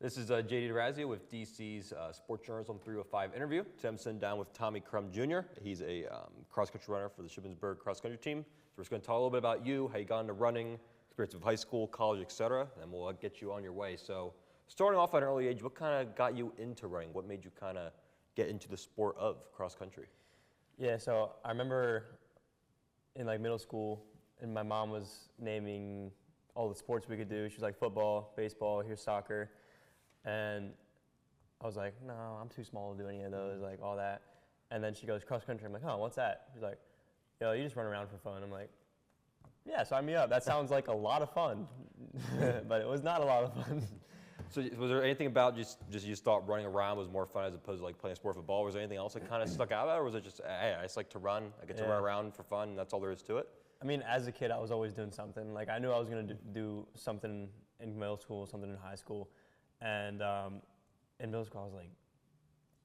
This is JD DeRazio with DC's Sports Journalism 305 interview. Today I'm sitting down with Tommy Crum Jr. He's a cross-country runner for the Shippensburg cross-country team. So we're just going to talk a little bit about you, how you got into running, experience of high school, college, etc. And we'll get you on your way. So starting off at an early age, what kind of got you into running? What made you kind of get into the sport of cross-country? Yeah, so I remember in like middle school, and my mom was naming all the sports we could do. She was like football, baseball, here's soccer. And I was like, no, I'm too small to do any of those, like all that. And then she goes, cross country. I'm like, oh, what's that? She's like, yo, you just run around for fun. I'm like, yeah, sign me up. That sounds like a lot of fun. But it was not a lot of fun. So was there anything about just you thought running around was more fun as opposed to like playing sport football? Was there anything else that kind of stuck out, or was it just, hey, I just like to run, I get to run around for fun, and that's all there is to it? I mean, as a kid, I was always doing something. Like I knew I was going to do something in middle school, something in high school. And in middle school, I was like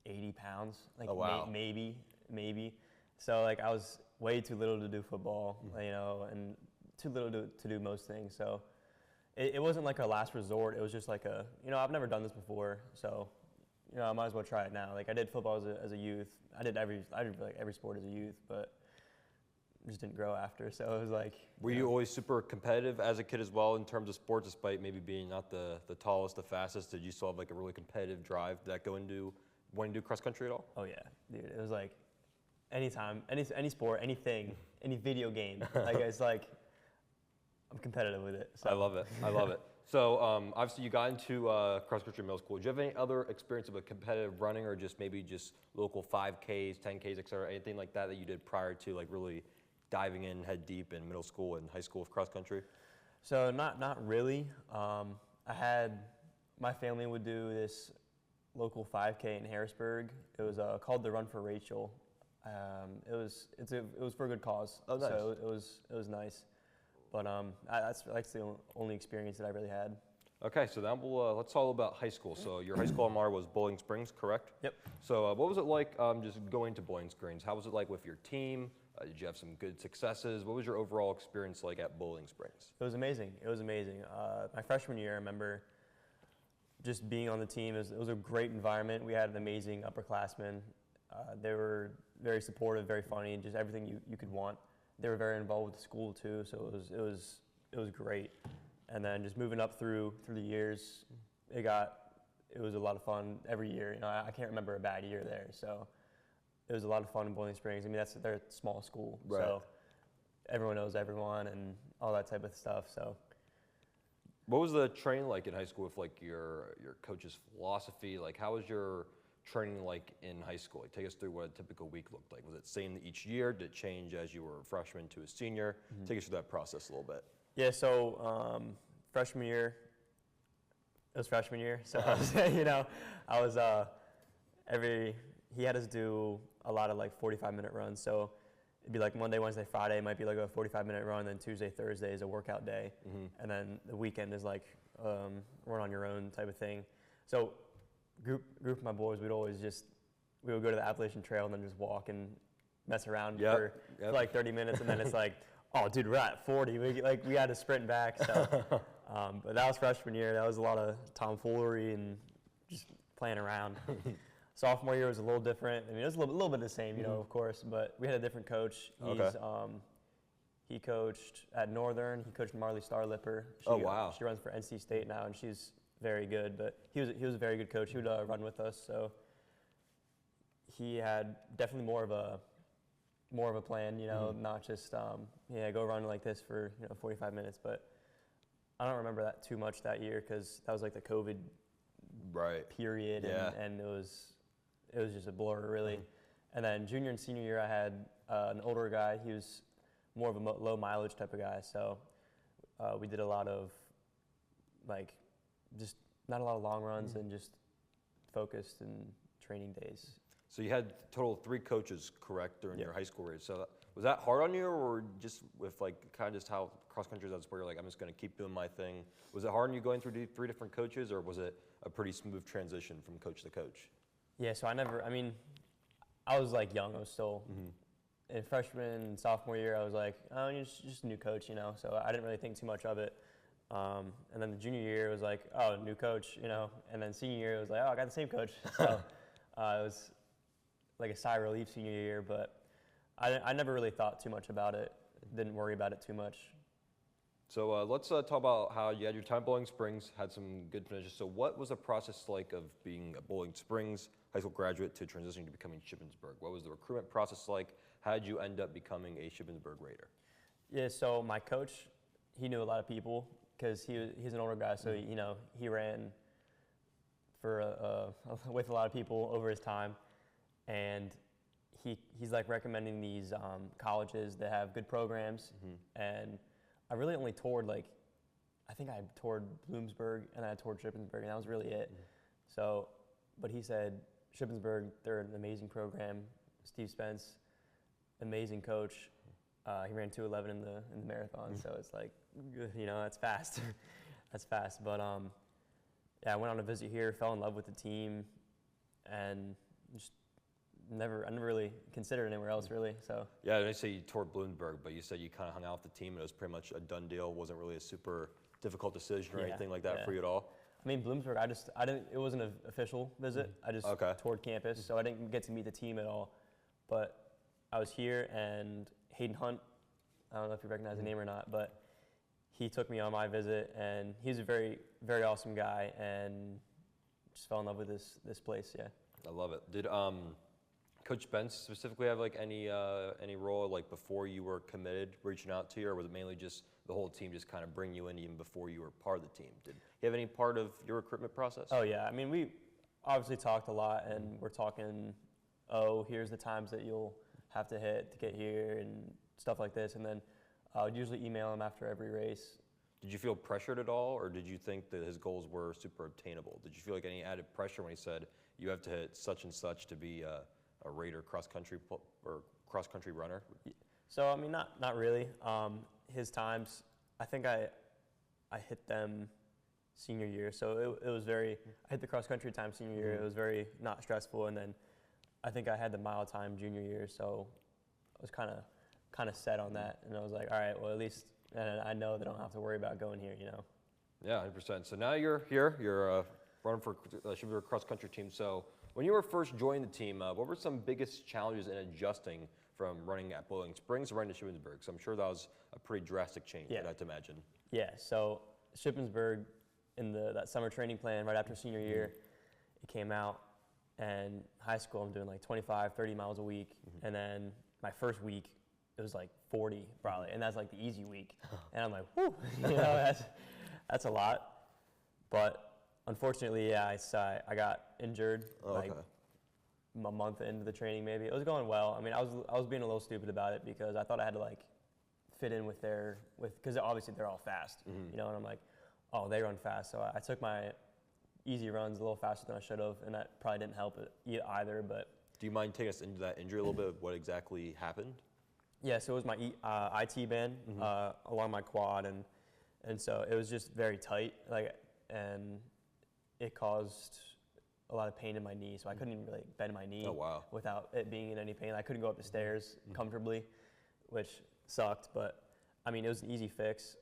80 pounds, like maybe. So like I was way too little to do football, you know, and too little to do most things. So it wasn't like a last resort. It was just like a, you know, I've never done this before, so you know, I might as well try it now. Like I did football as a youth. I did like every sport as a youth, but just didn't grow after. So it was like. Were you always super competitive as a kid as well in terms of sports, despite maybe being not the tallest, the fastest? Did you still have like a really competitive drive? Did that go into wanting to do cross country at all? Oh yeah, dude. It was like anytime, any sport, anything, any video game. Like it's like I'm competitive with it. So. I love it. I love it. So obviously you got into cross country middle school. Did you have any other experience of a competitive running, or just maybe just local 5Ks, 10Ks, etc., anything like that you did prior to like really diving in head deep in middle school and high school of cross country? So not really. I had, my family would do this local 5K in Harrisburg. It was called the Run for Rachel. It was for a good cause. Oh, nice. So it was nice. But that's the only experience that I really had. Okay, so now let's talk about high school. So your high school alma mater was Bowling Springs, correct? Yep. So what was it like just going to Bowling Springs? How was it like with your team? Did you have some good successes? What was your overall experience like at Bowling Springs? It was amazing. It was amazing. My freshman year, I remember just being on the team. It was a great environment. We had an amazing upperclassmen. They were very supportive, very funny, and just everything you could want. They were very involved with the school too, so it was great. And then just moving up through the years, it was a lot of fun every year. You know, I can't remember a bad year there. So it was a lot of fun in Bowling Springs. I mean, they're a small school, right. So everyone knows everyone and all that type of stuff. So, what was the training like in high school with like your coach's philosophy? Like, how was your training like in high school? Like, take us through what a typical week looked like. Was it same each year? Did it change as you were a freshman to a senior? Mm-hmm. Take us through that process a little bit. Yeah. So freshman year, it was freshman year. So I was, you know, I was he had us do a lot of like 45-minute runs. So it'd be like Monday, Wednesday, Friday might be like a 45-minute run. Then Tuesday, Thursday is a workout day. Mm-hmm. And then the weekend is like run on your own type of thing. So group of my boys, we would go to the Appalachian Trail and then just walk and mess around for like 30 minutes. And then it's like, oh, dude, we're at 40. We had to sprint back. So, but that was freshman year. That was a lot of tomfoolery and just playing around. Sophomore year was a little different. I mean, it was a little bit the same, you know, of course, but we had a different coach. He coached at Northern. He coached Marley Starlipper. She runs for NC State now, and she's very good. But he was a very good coach. He would run with us, so he had definitely more of a plan, you know, not just go run like this for 45 minutes. But I don't remember that too much that year because that was like the COVID period, and it was just a blur, really. Mm-hmm. And then junior and senior year, I had an older guy. He was more of a low mileage type of guy. So we did a lot of like just not a lot of long runs and just focused and training days. So you had a total of 3 coaches, correct, during your high school years. So was that hard on you, or just with like kind of just how cross country is, where you're like, I'm just going to keep doing my thing? Was it hard on you going through 3 different coaches, or was it a pretty smooth transition from coach to coach? Yeah, so I was like young. I was still in freshman and sophomore year. I was like, oh, you're just a new coach, you know. So I didn't really think too much of it. And then the junior year was like, oh, new coach, you know. And then senior year it was like, oh, I got the same coach. So it was like a sigh of relief senior year, but I never really thought too much about it. Didn't worry about it too much. So let's talk about how you had your time at Bowling Springs, had some good finishes. So what was the process like of being a Bowling Springs high school graduate to transitioning to becoming Shippensburg? What was the recruitment process like? How did you end up becoming a Shippensburg Raider? Yeah, so my coach, he knew a lot of people because he's an older guy, so you know he ran for with a lot of people over his time, and he's like recommending these colleges that have good programs, and I really only toured I think I toured Bloomsburg and I toured Shippensburg, and that was really it. So, but he said Shippensburg, they're an amazing program. Steve Spence, amazing coach. He ran 2:11 in the marathon, so it's like, you know, that's fast. That's fast. But yeah, I went on a visit here, fell in love with the team, and just I never really considered anywhere else really. So yeah, I didn't say you toured Bloomsburg, but you said you kind of hung out with the team, and it was pretty much a done deal. Wasn't really a super difficult decision or anything like that for you at all. I mean, Bloomsburg, I didn't. It wasn't an official visit. I just toured campus, so I didn't get to meet the team at all. But I was here, and Hayden Hunt, I don't know if you recognize the name or not, but he took me on my visit, and he's a very, very awesome guy, and just fell in love with this place. Yeah. I love it. Did Coach Spence specifically have like any role like before you were committed, reaching out to you, or was it mainly just the whole team just kind of bring you in even before you were part of the team? Did he have any part of your recruitment process? Oh yeah, I mean we obviously talked a lot, and we're talking, oh, here's the times that you'll have to hit to get here and stuff like this, and then I would usually email him after every race. Did you feel pressured at all, or did you think that his goals were super obtainable? Did you feel like any added pressure when he said you have to hit such and such to be a Raider cross-country or cross-country runner? So I mean, not really. His times, I think I hit them senior year, so it was very. I hit the cross-country time senior year. It was very not stressful, and then I think I had the mile time junior year, so I was kind of set on that, and I was like, all right, well at least I know that I don't have to worry about going here, you know. Yeah, 100%. So now you're here. You're running for Shippensburg cross-country team. So when you were first joining the team, what were some biggest challenges in adjusting from running at Bowling Springs to running to Shippensburg? So I'm sure that was a pretty drastic change, I'd have to imagine. Yeah, so Shippensburg, in that summer training plan right after senior year, it came out, and high school I'm doing like 25, 30 miles a week, and then my first week it was like 40 probably, and that's like the easy week, and I'm like, whoo, you know, that's a lot. But unfortunately, yeah, I got injured like a month into the training maybe. It was going well. I mean, I was being a little stupid about it because I thought I had to like fit in because obviously they're all fast, you know, and I'm like, oh, they run fast. So I took my easy runs a little faster than I should have, and that probably didn't help it either. But do you mind taking us into that injury a little bit? What exactly happened? Yeah, so it was my IT band along my quad, and so it was just very tight, and it caused a lot of pain in my knee. So I couldn't even really bend my knee without it being in any pain. I couldn't go up the stairs comfortably, which sucked. But I mean, it was an easy fix.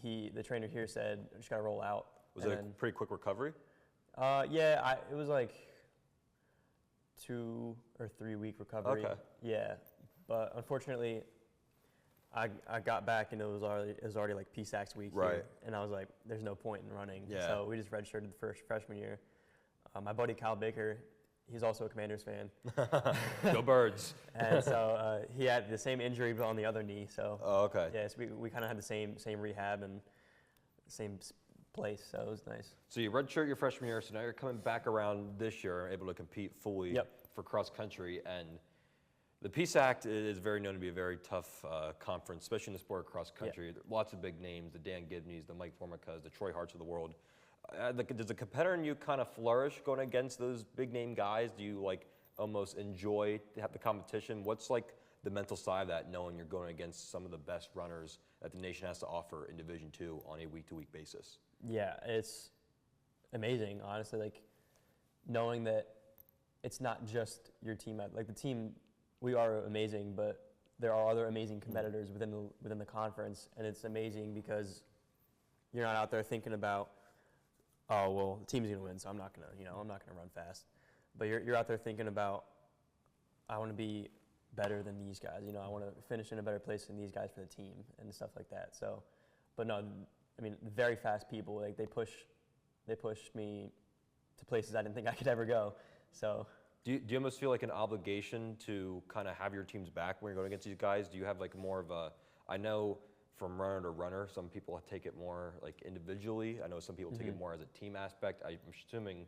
The trainer here said, I just gotta roll out. Was it a pretty quick recovery? Yeah, it was like 2 or 3 week recovery. Okay. Yeah, but unfortunately, I got back and it was already like PSAX week. Right. Here, and I was like, there's no point in running. Yeah. So we just redshirted the freshman year. My buddy Kyle Baker, he's also a Commanders fan. Go Birds. And so he had the same injury but on the other knee. So yeah, so we kind of had the same rehab and same place, so it was nice. So you redshirt your freshman year, so now you're coming back around this year, able to compete fully for cross country. And the PSAC is very known to be a very tough conference, especially in the sport of cross country. Lots of big names, the Dan Gibneys, the Mike Formicas, the Troy Harts of the world. Does the competitor in you kind of flourish going against those big name guys? Do you like almost enjoy the competition? What's like the mental side of that, knowing you're going against some of the best runners that the nation has to offer in Division II on a week-to-week basis? Yeah, it's amazing, honestly. Like knowing that it's not just your team. Like the team, we are amazing, but there are other amazing competitors within the conference, and it's amazing because you're not out there thinking about, oh well, the team's gonna win, so I'm not gonna run fast. But you're out there thinking about, I want to be better than these guys. I want to finish in a better place than these guys for the team and stuff like that. So, but no, I mean, very fast people. Like they push me to places I didn't think I could ever go. So. Do you almost feel like an obligation to kind of have your team's back when you're going against these guys? Do you have like more of a, I know from runner to runner, some people take it more like individually. I know some people take it more as a team aspect. I'm assuming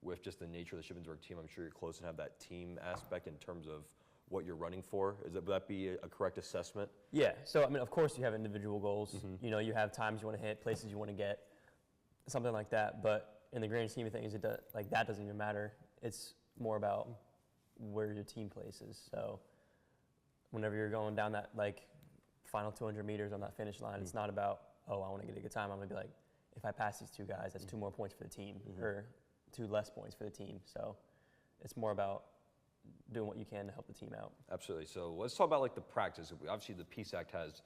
with just the nature of the Shippensburg team, I'm sure you're close and have that team aspect in terms of what you're running for. Would that be a correct assessment? Yeah, so I mean, of course you have individual goals. You have times you want to hit, places you want to get, something like that. But in the grand scheme of things, that doesn't even matter. It's more about where your team places. So whenever you're going down that like final 200 meters on that finish line, it's not about, oh, I want to get a good time. I'm gonna be like, if I pass these two guys, that's 2 more points for the team, or 2 less points for the team. So it's more about doing what you can to help the team out. Absolutely. So let's talk about like the practice. Obviously the PSAC has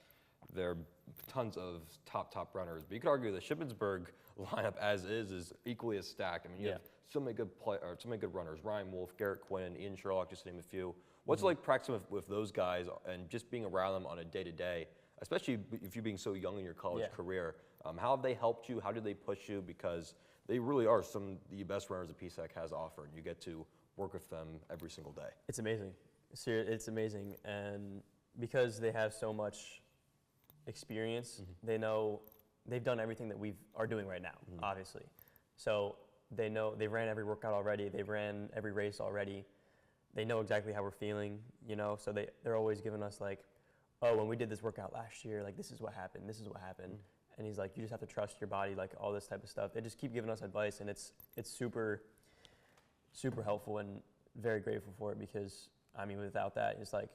their tons of top runners, but you could argue the Shippensburg lineup as is equally as stacked. I mean, you have so many good runners: Ryan Wolf, Garrett Quinn, Ian Sherlock, just to name a few. What's it like practicing with those guys and just being around them on a day-to-day, especially if you're being so young in your college career? How have they helped you? How do they push you? Because they really are some of the best runners the PSAC has offered, and you get to work with them every single day. It's amazing. It's amazing, and because they have so much experience, they know they've done everything that we are doing right now, obviously. So they know they ran every workout already. They ran every race already. They know exactly how we're feeling, So they're always giving us like, oh, when we did this workout last year, like this is what happened. This is what happened. And he's like, you just have to trust your body, like all this type of stuff. They just keep giving us advice, and it's super, super helpful, and very grateful for it, because I mean, without that, it's like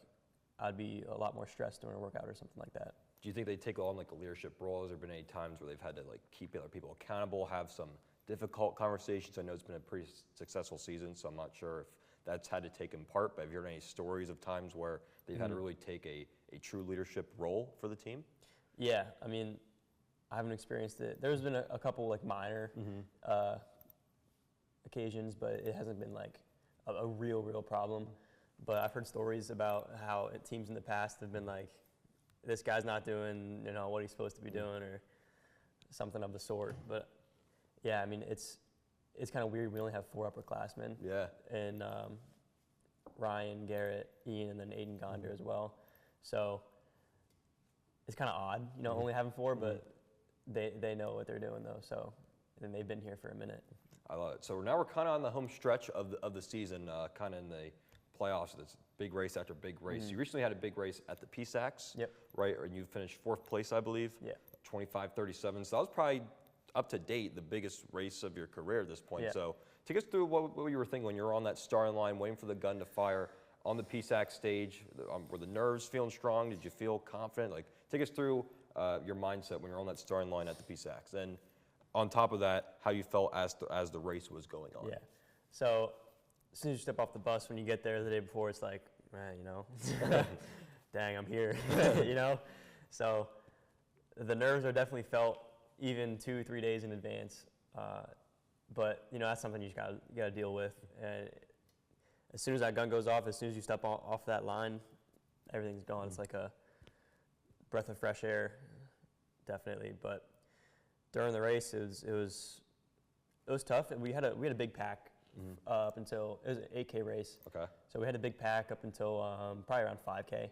I'd be a lot more stressed during a workout or something like that. Do you think they take on like a leadership role? Has there been any times where they've had to like keep other people accountable, have some difficult conversations? I know it's been a pretty successful season, so I'm not sure if that's had to take in part, but have you heard any stories of times where they've had to really take a true leadership role for the team? Yeah, I mean, I haven't experienced it. There's been a couple like minor occasions, but it hasn't been like a real problem. But I've heard stories about how teams in the past have been like, this guy's not doing, what he's supposed to be doing, or something of the sort. But yeah, I mean, it's kind of weird. We only have 4 upperclassmen. Yeah. And Ryan, Garrett, Ian, and then Aiden Gonder as well. So it's kind of odd, only having 4, but they know what they're doing though. So, and they've been here for a minute. I love it. So now we're kind of on the home stretch of the season, kind of in the playoffs. It's big race after big race. You recently had a big race at the PSACs, right? And you finished 4th place, I believe. Yeah. 25:37. So that was probably up to date the biggest race of your career at this point. So take us through what you were thinking when you were on that starting line, waiting for the gun to fire on the PSAC stage. Were the nerves feeling strong? Did you feel confident? Like, take us through your mindset when you're on that starting line at the PSACs, and on top of that, how you felt as the race was going on. Yeah. So as soon as you step off the bus, when you get there the day before, it's like, dang, I'm here, So the nerves are definitely felt even 2-3 days in advance. But that's something you just gotta deal with. And as soon as that gun goes off, as soon as you step off that line, everything's gone. It's like a breath of fresh air, definitely. But during the race, it was tough. And we had a big pack up until it was an 8K race. Okay. So we had a big pack up until probably around 5K,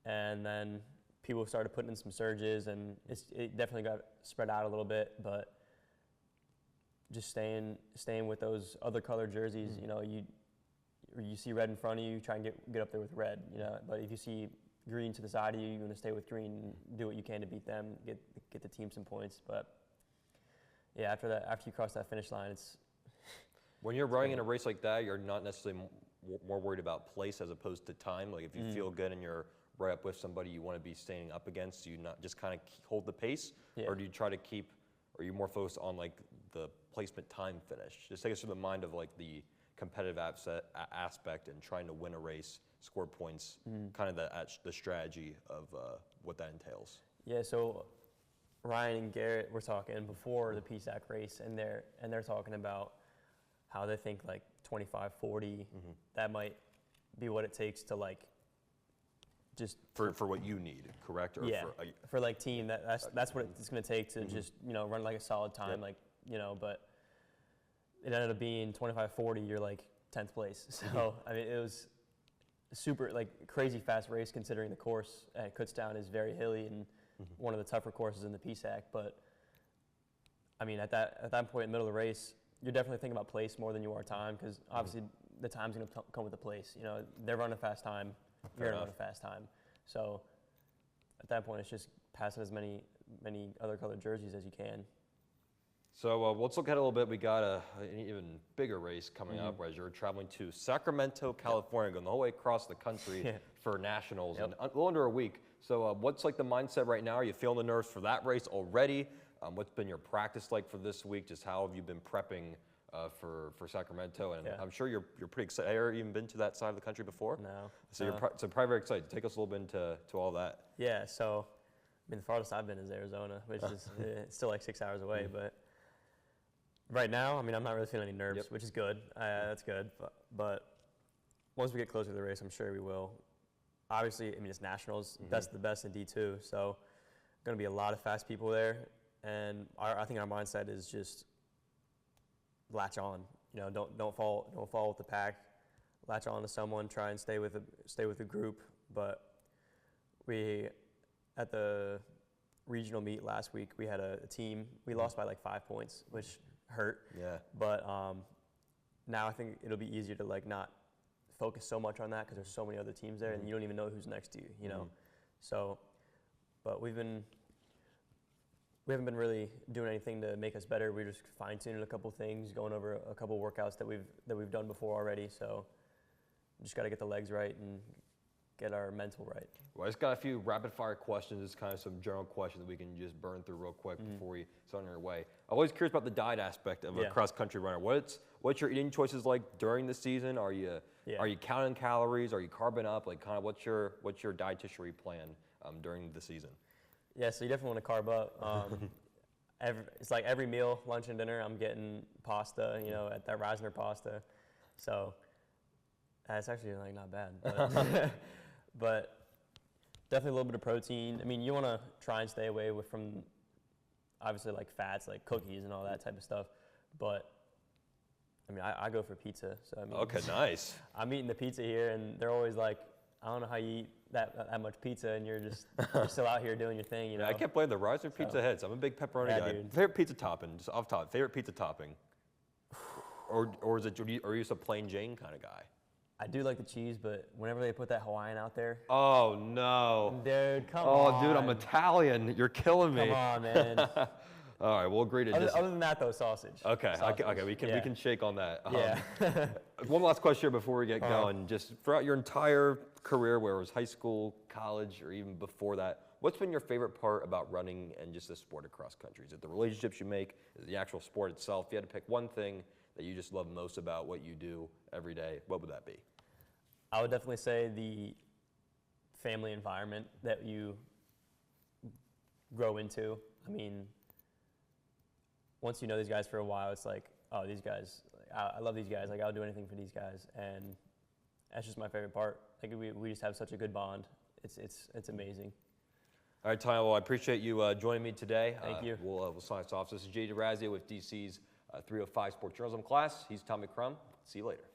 and then people started putting in some surges, and it definitely got spread out a little bit. But just staying with those other colored jerseys, you see red in front of you, try and get up there with red, But if you see green to the side of you, you're going to stay with green and do what you can to beat them, get the team some points. But yeah, after you cross that finish line, it's when you're running in a race like that, you're not necessarily more worried about place as opposed to time. Like if you feel good and you're right up with somebody you want to be standing up against, do you not just kind of hold the pace, or do you try to keep? Or are you more focused on like the placement time finish? Just take us through the mind of like the competitive aspect and trying to win a race, score points, kind of the strategy of what that entails. Yeah, so Ryan and Garrett were talking before the PSAC race, and they're talking about how they think like 25, 40, that might be what it takes to like just For what you need, correct? Or yeah, for, for like team, that's what it's going to take to just, you know, run like a solid time, Yep. like, you know, but it ended up being 25, 40, you're like 10th place. So, I mean, it was super, like, crazy fast race considering the course at Kutztown is very hilly and one of the tougher courses in the PSAC. But, I mean, at that point in the middle of the race, you're definitely thinking about place more than you are time because obviously the time's going to come with the place. You know, they're running a fast time, you're going to run a fast time. So, at that point, it's just passing as many other colored jerseys as you can. So let's look ahead a little bit. We got an even bigger race coming up as you're traveling to Sacramento, California, going the whole way across the country for nationals in a little under a week. So what's like the mindset right now? Are you feeling the nerves for that race already? What's been your practice like for this week? Just how have you been prepping for Sacramento? And I'm sure you're pretty excited. Have you ever even been to that side of the country before? No. So you're probably very excited. Take us a little bit into all that. Yeah, so I mean the farthest I've been is Arizona, which is it's still like 6 hours away, but right now, I mean, I'm not really feeling any nerves, which is good. That's good. But once we get closer to the race, I'm sure we will. Obviously, I mean, it's nationals, best of the best in D2, so going to be a lot of fast people there. And I think our mindset is just latch on. You know, don't fall with the pack. Latch on to someone. Try and stay with the group. But we at the regional meet last week, we had a team. We lost by like 5 points, which hurt. Yeah. But now I think it'll be easier to like not focus so much on that because there's so many other teams there, and you don't even know who's next to you. You know. So, but we haven't been really doing anything to make us better. We're just fine-tuning a couple things, going over a couple workouts that we've done before already. So, just got to get the legs right and get our mental right. Well, I just got a few rapid-fire questions, just kind of some general questions that we can just burn through real quick before we start on our way. I'm always curious about the diet aspect of a cross-country runner. What's your eating choices like during the season? Are you counting calories? Are you carbing up? Like, kind of what's your dietitiary plan during the season? Yeah, so you definitely want to carb up. It's like every meal, lunch and dinner, I'm getting pasta, you know, at that Reisner pasta. So it's actually like not bad, but definitely a little bit of protein. I mean, you want to try and stay away from obviously like fats, like cookies and all that type of stuff. But I mean, I go for pizza. So I mean, okay, nice. I'm eating the pizza here, and they're always like, I don't know how you eat that much pizza, and you're still out here doing your thing, you know. I can't blame the Reisner pizza heads. I'm a big pepperoni guy. Dude. Favorite pizza topping, just off top. Favorite pizza topping, or is it? Are you just a plain Jane kind of guy? I do like the cheese, but whenever they put that Hawaiian out there. Oh no. Dude, come on. Oh, dude, I'm Italian. You're killing me. Come on, man. All right, we'll agree to other than that, though, sausage. Okay, sausage. okay, we can shake on that. Yeah. One last question here before we get going. Just throughout your entire career, whether it was high school, college, or even before that, what's been your favorite part about running and just the sport of cross country? Is it the relationships you make? Is it the actual sport itself? If you had to pick one thing that you just love most about what you do every day, what would that be? I would definitely say the family environment that you grow into. I mean, once you know these guys for a while, it's like, oh, these guys, I love these guys. Like, I'll do anything for these guys. And that's just my favorite part. Like, we just have such a good bond. It's amazing. All right, Ty, well, I appreciate you joining me today. Thank you. We'll sign us off. This is Jay DeRazio with DC's 305 Sports Journalism class. He's Tommy Crum. See you later.